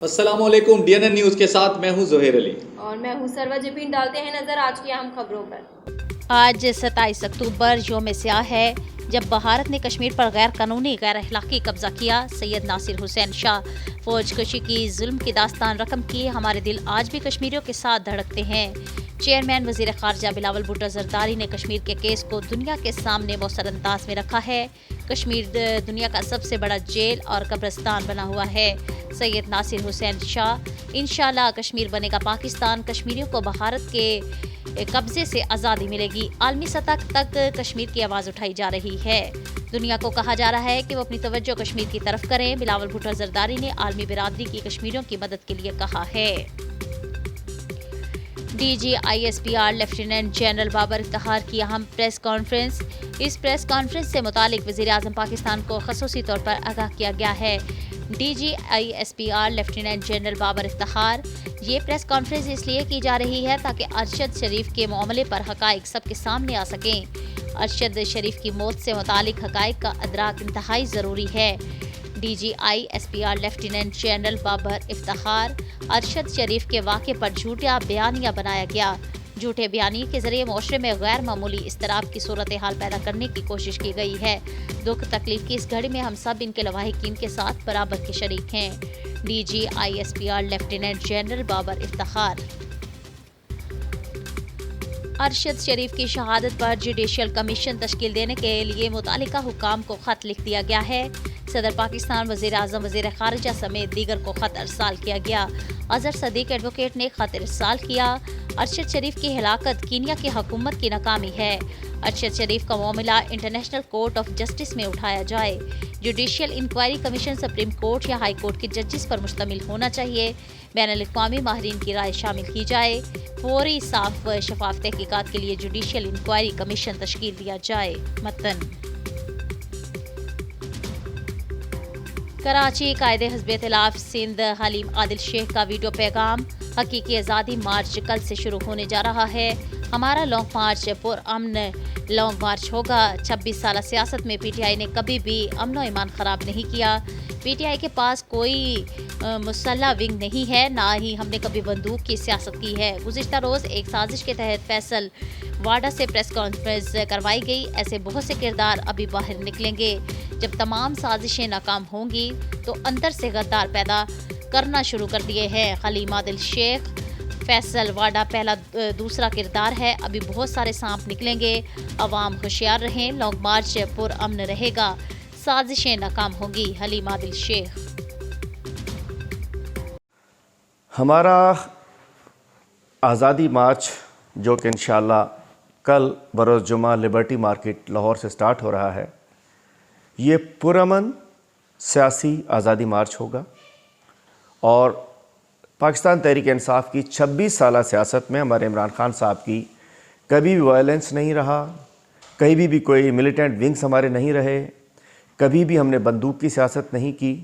السلام علیکم، DNN news کے ساتھ میں ہوں زہیر علی اور میں ہوں سروا جبین۔ ڈالتے ہیں نظر آج کی اہم خبروں پر۔ آج 27 اکتوبر یوم سیاہ ہے جب بھارت نے کشمیر پر غیر قانونی غیر اخلاقی قبضہ کیا۔ سید ناصر حسین شاہ فوج کشی کی ظلم کی داستان رقم کی، ہمارے دل آج بھی کشمیریوں کے ساتھ دھڑکتے ہیں۔ چیئرمین وزیر خارجہ بلاول بھٹو زرداری نے کشمیر کے کیس کو دنیا کے سامنے مؤثر انداز میں رکھا ہے۔ کشمیر دنیا کا سب سے بڑا جیل اور قبرستان بنا ہوا ہے۔ سید ناصر حسین شاہ انشاءاللہ کشمیر بنے گا پاکستان، کشمیریوں کو بھارت کے قبضے سے آزادی ملے گی۔ عالمی سطح تک کشمیر کی آواز اٹھائی جا رہی ہے، دنیا کو کہا جا رہا ہے کہ وہ اپنی توجہ کشمیر کی طرف کریں۔ بلاول بھٹو زرداری نے عالمی برادری کی کشمیریوں کی مدد کے لیے کہا ہے۔ DGISPR lieutenant general Babar Iftikhar کی اہم پریس کانفرنس۔ اس پریس کانفرنس سے متعلق وزیر اعظم پاکستان کو خصوصی طور پر آگاہ کیا گیا ہے۔ DGISPR lieutenant general Babar Iftikhar, یہ پریس کانفرنس اس لیے کی جا رہی ہے تاکہ ارشد شریف کے معاملے پر حقائق سب کے سامنے آ سکیں۔ ارشد شریف کی موت سے متعلق حقائق کا ادراک انتہائی ضروری ہے۔ DGISPR lieutenant general Babar Iftikhar, Arshad Sharif کے واقعے پر جھوٹا بیانیہ بنایا گیا۔ جھوٹے بیانیے کے ذریعے معاشرے میں غیر معمولی اضطراب کی صورتحال پیدا کرنے کی کوشش کی گئی ہے۔ دکھ تکلیف کی اس گھڑی میں ہم سب ان کے لواحقین کے ساتھ برابر کے شریک ہیں۔ DGISPR lieutenant general Babar Iftikhar. Arshad Sharif کی شہادت پر جوڈیشل کمیشن تشکیل دینے کے لیے متعلقہ حکام کو خط لکھ دیا گیا ہے۔ صدر پاکستان، وزیر اعظم، وزیر خارجہ سمیت دیگر کو خط ارسال کیا گیا۔ اظہر صدیق ایڈوکیٹ نے خط ارسال کیا۔ ارشد شریف کی ہلاکت کینیا کی حکومت کی ناکامی ہے۔ ارشد شریف کا معاملہ انٹرنیشنل کورٹ آف جسٹس میں اٹھایا جائے۔ Judicial inquiry commission supreme court یا ہائی کورٹ کے ججز پر مشتمل ہونا چاہیے۔ بین الاقوامی ماہرین کی رائے شامل کی جائے۔ فوری صاف و شفاف تحقیقات کے لیے جوڈیشل انکوائری کمیشن تشکیل دیا جائے۔ متن کراچی قائد حزب اختلاف سندھ حلیم عادل شیخ کا ویڈیو پیغام۔ حقیقی آزادی مارچ کل سے شروع ہونے جا رہا ہے۔ ہمارا لانگ مارچ پرامن لانگ مارچ ہوگا۔ 26 سالہ سیاست میں PTI نے کبھی بھی امن و ایمان خراب نہیں کیا۔ PTI کے پاس کوئی مسلح ونگ نہیں ہے، نہ ہی ہم نے کبھی بندوق کی سیاست کی ہے۔ گزشتہ روز ایک سازش کے تحت فیصل واڈا سے پریس کانفرنس کروائی گئی۔ ایسے بہت سے کردار ابھی باہر نکلیں گے۔ جب تمام سازشیں ناکام ہوں گی تو اندر سے غدار پیدا کرنا شروع کر دیے ہیں۔ حلیم عادل شیخ، فیصل واڈا پہلا دوسرا کردار ہے۔ ابھی بہت سارے سانپ نکلیں گے۔ عوام ہوشیار رہیں، لانگ مارچ پرامن رہے گا، سازشیں ناکام ہوں گی۔ حلیم عادل شیخ۔ ہمارا آزادی مارچ جو کہ انشاءاللہ کل بروز جمعہ لبرٹی مارکیٹ لاہور سے سٹارٹ ہو رہا ہے، یہ پرامن سیاسی آزادی مارچ ہوگا اور پاکستان تحریک انصاف کی 26 سالہ سیاست میں ہمارے عمران خان صاحب کی کبھی بھی وائلنس نہیں رہا، کبھی بھی کوئی ملیٹنٹ ونگز ہمارے نہیں رہے، کبھی بھی ہم نے بندوق کی سیاست نہیں کی۔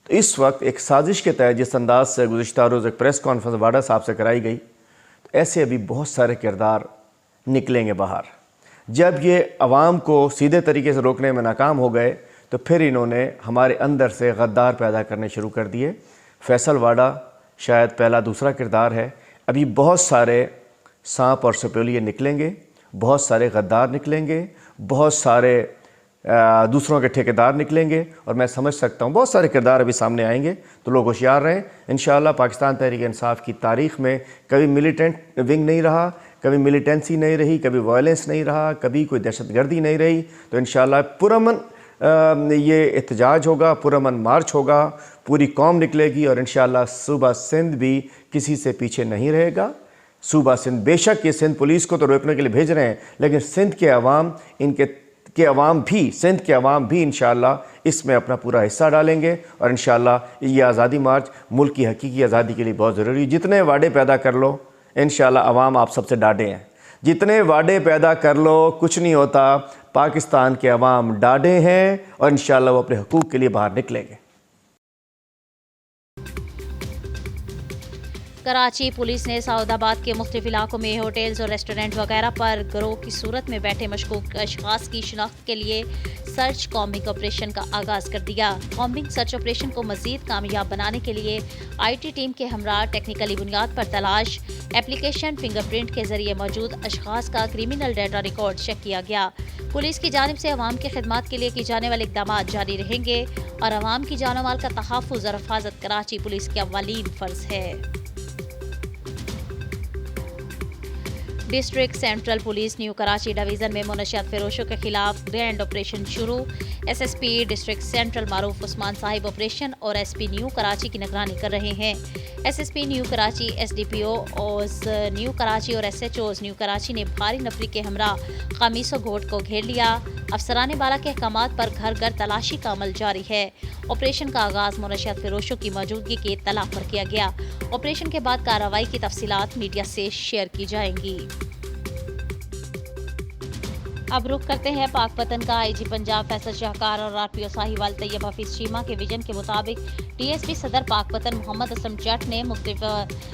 تو اس وقت ایک سازش کے تحت جس انداز سے گزشتہ روز ایک پریس کانفرنس واڈا صاحب سے کرائی گئی، تو ایسے ابھی بہت سارے کردار نکلیں گے باہر۔ جب یہ عوام کو سیدھے طریقے سے روکنے میں ناکام ہو گئے تو پھر انہوں نے ہمارے اندر سے غدار پیدا کرنے شروع کر دیے۔ فیصل واڈا شاید پہلا دوسرا کردار ہے۔ ابھی بہت سارے سانپ اور سپیلیے نکلیں گے، بہت سارے غدار نکلیں گے، بہت سارے دوسروں کے ٹھیکیدار نکلیں گے، اور میں سمجھ سکتا ہوں بہت سارے کردار ابھی سامنے آئیں گے۔ تو لوگ ہوشیار رہیں۔ انشاءاللہ پاکستان تحریک انصاف کی تاریخ میں کبھی ملیٹنٹ ونگ نہیں رہا، کبھی ملیٹنسی نہیں رہی، کبھی وائلنس نہیں رہا، کبھی کوئی دہشت گردی نہیں رہی۔ تو انشاءاللہ پرامن یہ احتجاج ہوگا، پرامن مارچ ہوگا، پوری قوم نکلے گی، اور انشاءاللہ صوبہ سندھ بھی کسی سے پیچھے نہیں رہے گا۔ صوبہ سندھ بے شک یہ سندھ پولیس کو تو روکنے کے لیے بھیج رہے ہیں، لیکن سندھ کے عوام سندھ کے عوام بھی انشاءاللہ اس میں اپنا پورا حصہ ڈالیں گے، اور انشاءاللہ یہ آزادی مارچ ملک کی حقیقی آزادی کے لیے بہت ضروری ہے۔ جتنے وعدے پیدا کر لو انشاءاللہ عوام آپ سب سے ڈاڈے ہیں، جتنے وعدے پیدا کر لو کچھ نہیں ہوتا۔ پاکستان کے عوام ڈاڈے ہیں اور انشاءاللہ وہ اپنے حقوق کے لیے باہر نکلیں گے۔ कराची पुलिस ने सऊदाबाद के मुख्तलिफ इलाकों में होटल्स और रेस्टोरेंट वगैरह पर गिरोह की सूरत में बैठे मशकूक अशखास की शिनाख्त के लिए सर्च कॉम्बिंग ऑपरेशन का आगाज कर दिया। कॉम्बिंग सर्च ऑपरेशन को मजीद कामयाब बनाने के लिए IT टीम के हमरा टेक्निकली बुनियाद पर तलाश, एप्लीकेशन, फिंगरप्रिंट के जरिए मौजूद अशखास का क्रिमिनल डाटा रिकॉर्ड चेक किया गया। पुलिस की जानिब से अवाम की खिदमत के लिए किए जाने वाले इक़दाम जारी रहेंगे और अवाम की जान माल का तहफ़्फ़ुज़ और हिफाजत कराची पुलिस की अव्वलीन फर्ज है। District central police new Karachi division में मुनशियात फरोशों के खिलाफ ग्रैंड ऑपरेशन शुरू। SSP डिस्ट्रिक्ट सेंट्रल मारूफ उस्मान साहिब ऑपरेशन और SP न्यू कराची की निगरानी कर रहे हैं। SSP new Karachi, SDPOs new Karachi और SHOs न्यू कराची ने भारी नफरी के हमरा खमीसो घोट को घेर लिया। अफसरान बाला के अहकामात पर घर घर तलाशी का अमल जारी है। ऑपरेशन का आगाज मुनशियात फरोशों की मौजूदगी के इत्तला पर किया गया। ऑपरेशन के बाद कार्रवाई की तफसीलात मीडिया से शेयर की जाएंगी। अब रुख करते हैं पाकपतन का। IG पंजाब फैसल शाहकार और RPO साहिवाल तैयब हफीज चीमा के विजन के मुताबिक DSP सदर पाकपतन मोहम्मद असलम जट ने मुख्तलिफ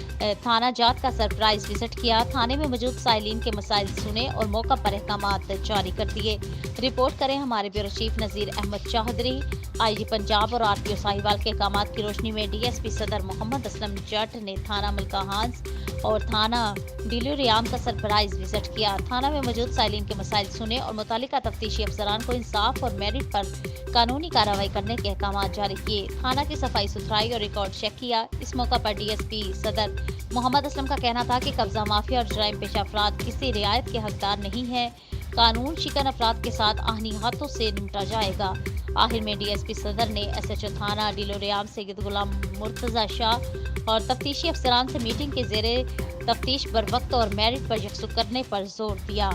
थाना जात का सरप्राइज विजिट किया। थाने में मौजूद साइलिन के मसाइल सुने और मौका पर अहकामात जारी कर दिए। रिपोर्ट करें हमारे ब्यूरो चीफ नज़ीर अहमद चौधरी। IG पंजाब और RPO साहिवाल के अहकामात की रोशनी में DSP सदर मोहम्मद असलम जट ने थाना मलकाहांस और थाना डिलूरियाम का सरप्राइज विजिट किया। थाना में मौजूद साइलिन के मसाइल सुने और मुतालिका तफ्तीशी अफसरान को इंसाफ और मेरिट पर कानूनी कार्रवाई करने के अहकामात जारी किए। थाना की सफाई सुथराई और रिकॉर्ड चेक किया। इस मौका पर DSP सदर मोहम्मद असलम का कहना था कि कब्जा माफिया और जराइम पेशा अफराद किसी रियायत के हकदार नहीं है। कानून शिकन अफराद के साथ आहनी हाथों से निपटा जाएगा। आखिर में DSP सदर ने SHO थाना डिलोरियाम सैयद गुलाम मुर्तजा शाह और तफ्तीशी अफसरान से मीटिंग के ज़ेरे तफ्तीश बर वक्त और मेरिट पर यकसु करने पर जोर दिया।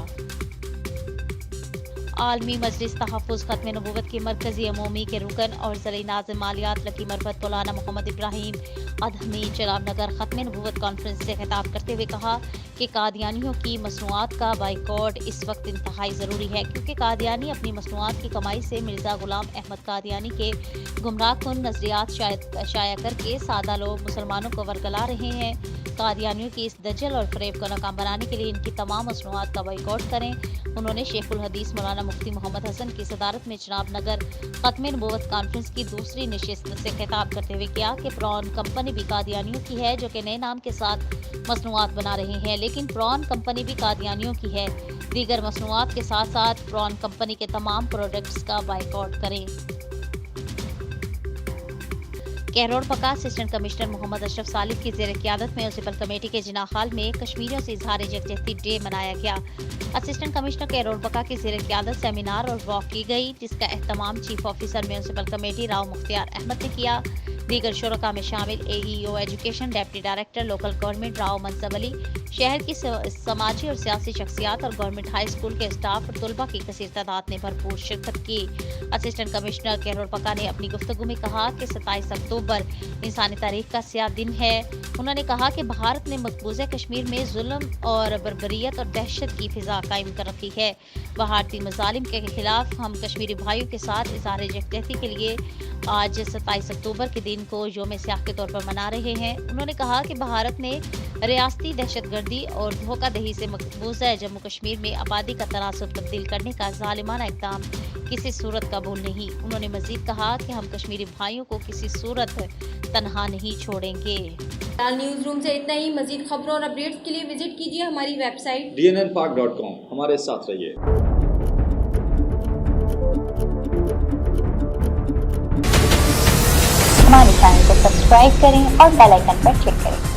आलमी मजलिस तहफ़्फ़ुज़ ख़त्म नबूवत की मरकज़ी अमूमी के रुकन और ज़रिए नाज़िम मालियात लकी मरफत मौलाना मोहम्मद इब्राहिम अदहमी चराब नगर ख़त्म नबूवत कॉन्फ्रेंस से खिताब करते हुए कहा कि कादियानियों की मसनूआत का बाइकॉट इस वक्त इंतहाई ज़रूरी है, क्योंकि कादियानी अपनी मसनूआत की कमाई से मिर्ज़ा गुलाम अहमद कादियानी के गुमराह कुन नज़रियात शाया करके सादा लोग मुसलमानों को वरगला रहे हैं। कादियानियों की इस दजल और फरेब को नाकाम बनाने के लिए इनकी तमाम मसनूआत का बाइकॉट करें। उन्होंने शेखुल हदीस मौलाना मुफ्ती मोहम्मद हसन की सदारत में जनाब नगर ख़त्म नबूवत कॉन्फ्रेंस की दूसरी नशिस्त से खिताब करते हुए किया कि प्रॉन कंपनी भी कादियानियों की है, जो कि नए नाम के साथ मसनूआत बना रहे हैं, लेकिन प्रॉन कंपनी भी कादियानियों की है। दीगर मसनूआत के साथ साथ प्रॉन कंपनी के तमाम प्रोडक्ट्स का बाइकॉट करें। कहरोड़ पका असिस्टेंट कमिश्नर मोहम्मद अशरफ सालिक की ज़ेर क़यादत में म्युनिसिपल कमेटी के जिना हाल में कश्मीरियों से इजहार यकजहती डे मनाया गया। असिस्टेंट कमिश्नर कहरोड़ पका की ज़ेर क़यादत सेमिनार और वॉक की गई, जिसका एहतमाम chief officer municipal committee Rao Mukhtiar Ahmad ने किया। दीगर शुरका में शामिल AEO education, deputy director local government Rao Mansab Ali, शहर की समाजी और सियासी शख्सियात और गवर्नमेंट हाई स्कूल के स्टाफ और तलबा की कसीर तादाद ने भरपूर शिरकत की। असिस्टेंट कमिश्नर कहरोड़ पका ने अपनी गुफ्तगू में कहा कि 27 अक्टूबर इंसानी तारीख का स्याह दिन है। उन्होंने कहा कि भारत ने मकबूजा कश्मीर में जुल्म और बर्बरियत और दहशत की फिजा कायम कर रखी है। भारतीय मजालिम के खिलाफ हम कश्मीरी भाइयों के साथ इज़हार यकजहती के लिए आज 27 अक्टूबर के दिन को योम स्याह के तौर पर मना रहे हैं। उन्होंने कहा कि भारत ने रियासती दहशतगर्दी और धोखादही से मकबूजा जम्मू कश्मीर में आबादी का तनासब तब्दील करने का जालिमाना इक़दाम किसी सूरत कबूल नहीं। उन्होंने मजीद कहा कि हम कश्मीरी भाइयों को किसी सूरत तनहा नहीं छोड़ेंगे। न्यूज़ रूम से इतना ही। मजीद खबरों और अपडेट्स के लिए विजिट कीजिए हमारी वेबसाइट dnnpak.com। हमारे साथ रहिए। हमारे चैनल को सब्सक्राइब करें और बेल आइकन पर क्लिक करें।